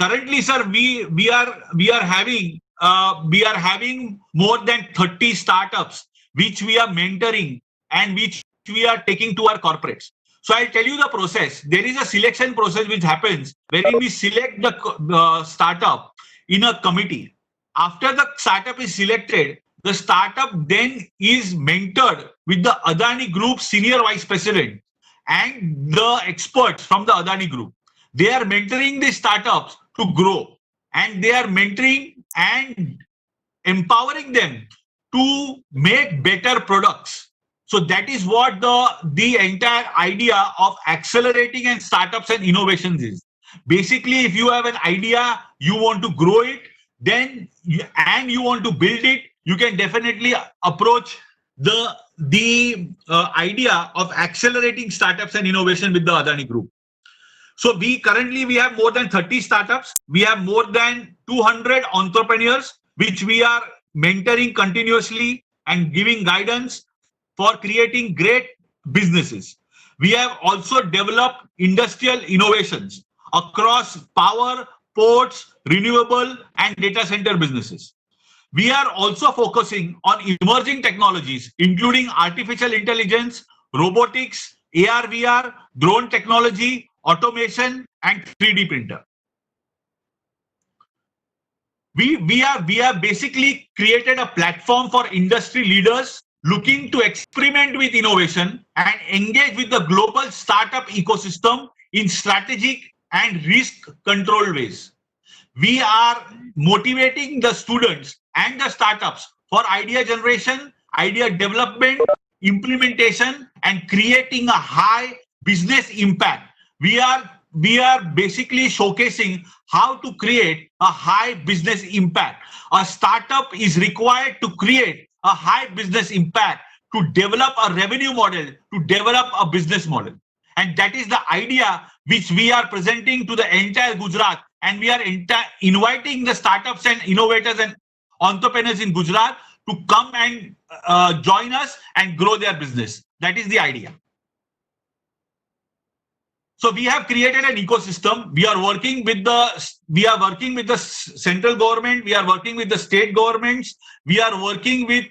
currently, sir, we are having more than 30 startups which we are mentoring and which we are taking to our corporates. So I'll tell you the process. There is a selection process which happens wherein we select the startup in a committee. After the startup is selected, the startup then is mentored with the Adani Group senior vice president and the experts from the Adani Group. They are mentoring the startups to grow, and they are mentoring and empowering them to make better products. So that is what the entire idea of accelerating and startups and innovations is. Basically, if you have an idea, you want to grow it, and you want to build it, you can definitely approach the idea of accelerating startups and innovation with the Adani Group. So we have more than 30 startups. We have more than 200 entrepreneurs, which we are mentoring continuously and giving guidance for creating great businesses. We have also developed industrial innovations across power, ports, renewable, and data center businesses. We are also focusing on emerging technologies, including artificial intelligence, robotics, AR, VR, drone technology, automation, and 3D printer. We have basically created a platform for industry leaders looking to experiment with innovation and engage with the global startup ecosystem in strategic and risk controlled ways. We are motivating the students and the startups for idea generation, idea development, implementation, and creating a high business impact. We are basically showcasing how to create a high business impact. A startup is required to create a high business impact, to develop a revenue model, to develop a business model. And that is the idea which we are presenting to the entire Gujarat. And we are inviting the startups and innovators and entrepreneurs in Gujarat to come and join us and grow their business. That is the idea. So we have created an ecosystem. We are working with the central government. We are working with the state governments. We are working with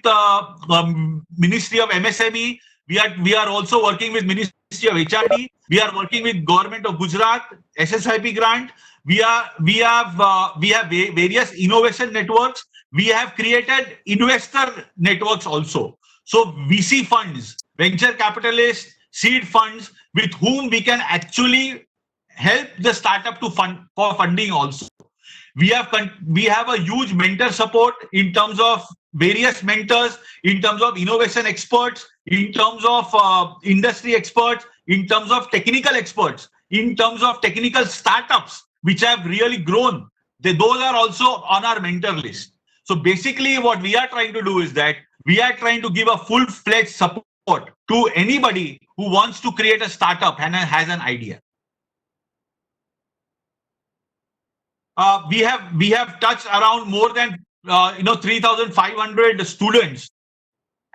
Ministry of MSME. We are also working with Ministry of HRD. We are working with Government of Gujarat, SSIP grant. We have various innovation networks. We have created investor networks also. So VC funds, venture capitalists, seed funds, with whom we can actually help the startup to fund for funding also. We have a huge mentor support in terms of various mentors, in terms of innovation experts, in terms of industry experts, in terms of technical experts, in terms of technical startups which have really grown. Those are also on our mentor list. So basically what we are trying to do is that we are trying to give a full-fledged support to anybody who wants to create a startup and has an idea. We have touched around more than 3,500 students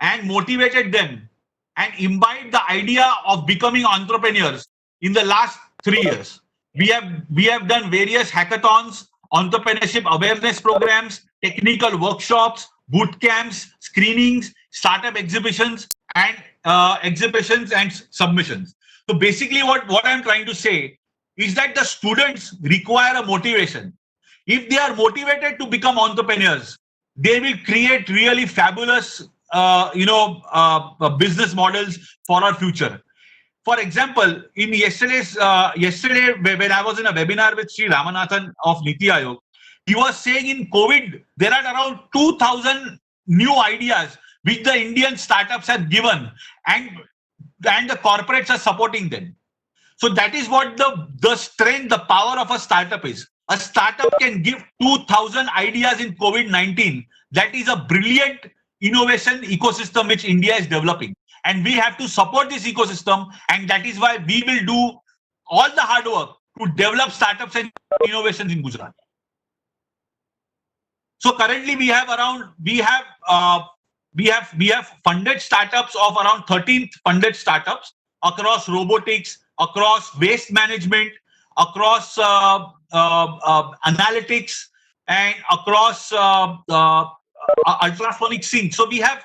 and motivated them and imbibed the idea of becoming entrepreneurs in the last 3 years. We have done various hackathons, entrepreneurship awareness programs, technical workshops, boot camps, screenings, startup exhibitions, and submissions. So basically what I'm trying to say is that the students require a motivation. If they are motivated to become entrepreneurs, they will create really fabulous business models for our future. For example, in yesterday when I was in a webinar with Sri Ramanathan of Niti Aayog, he was saying in COVID there are around 2,000 new ideas which the Indian startups have given, and the corporates are supporting them. So that is what the strength, the power of a startup is. A startup can give 2,000 ideas in COVID-19. That is a brilliant innovation ecosystem which India is developing. And we have to support this ecosystem, and that is why we will do all the hard work to develop startups and innovations in Gujarat. So currently we have funded startups of around 13 funded startups across robotics, across waste management, across analytics and across ultrasonic sync. So we have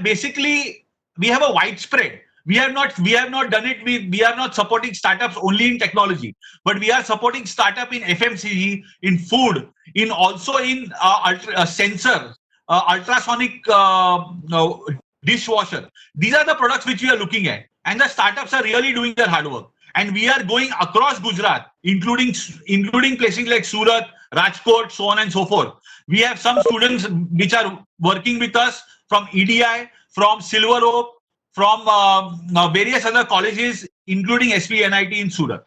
basically we have a widespread. We have not done it. We are not supporting startups only in technology, but we are supporting startup in FMCG, in food, in also in sensor, ultrasonic dishwasher. These are the products which we are looking at, and the startups are really doing their hard work. And we are going across Gujarat, including places like Surat, Rajkot, so on and so forth. We have some students which are working with us from EDI, from Silver Oak, from various other colleges, including SPNIT in Surat.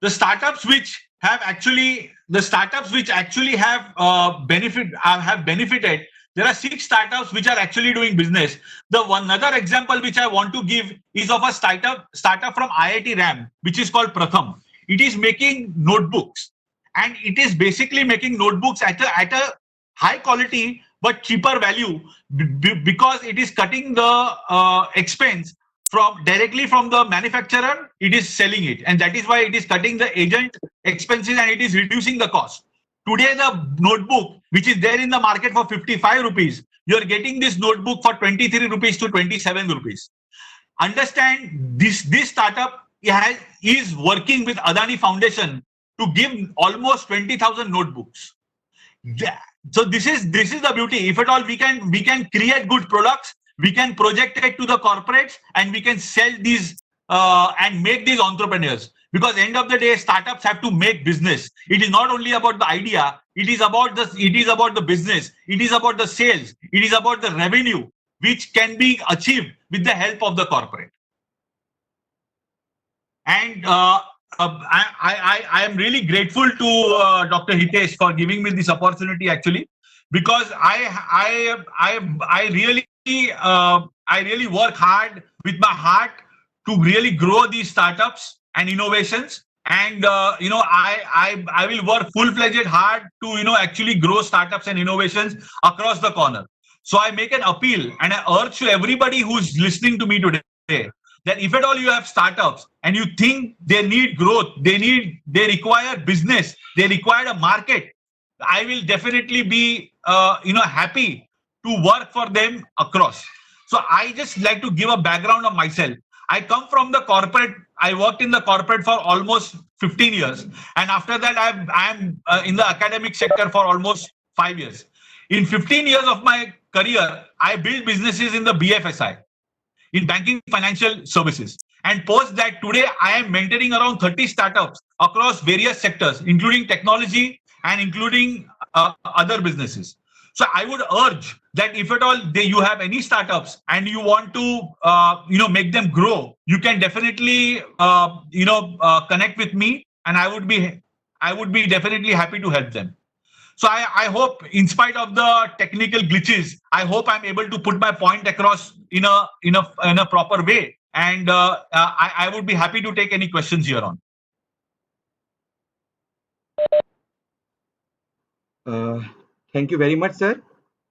The startups which actually have benefited. There are 6 startups which are actually doing business. The one other example which I want to give is of a startup from IIT RAM, which is called Pratham. It is making notebooks, and it is basically making notebooks at a high quality but cheaper value, because it is cutting the expense directly from the manufacturer. It is selling it, and that is why it is cutting the agent expenses and it is reducing the cost. Today, the notebook which is there in the market for 55 rupees, you are getting this notebook for 23 rupees to 27 rupees. Understand, this startup is working with Adani Foundation to give almost 20,000 notebooks. So this is the beauty. If at all we can create good products, we can project it to the corporates, and we can sell these and make these entrepreneurs. Because end of the day, startups have to make business. It is not only about the idea. It is about the business. It is about the sales. It is about the revenue, which can be achieved with the help of the corporate. And I am really grateful to Dr. Hitesh for giving me this opportunity, actually, because I really work hard with my heart to really grow these startups and innovations. And I will work full-fledged hard to actually grow startups and innovations across the corner. So I make an appeal, and I urge to everybody who's listening to me today, that if at all you have startups and you think they need growth, they require business, they require a market, I will definitely be happy to work for them across. So I just like to give a background of myself. I come from the corporate. I worked in the corporate for almost 15 years, and after that I am in the academic sector for almost 5 years. In 15 years of my career, I built businesses in the BFSI, in banking financial services. And post that, today I am mentoring around 30 startups across various sectors, including technology and including other businesses. So I would urge that if at all you have any startups and you want to make them grow, you can definitely connect with me, and I would be definitely happy to help them. So I hope, in spite of the technical glitches, I hope I'm able to put my point across in a proper way. And I would be happy to take any questions here on. Thank you very much, sir.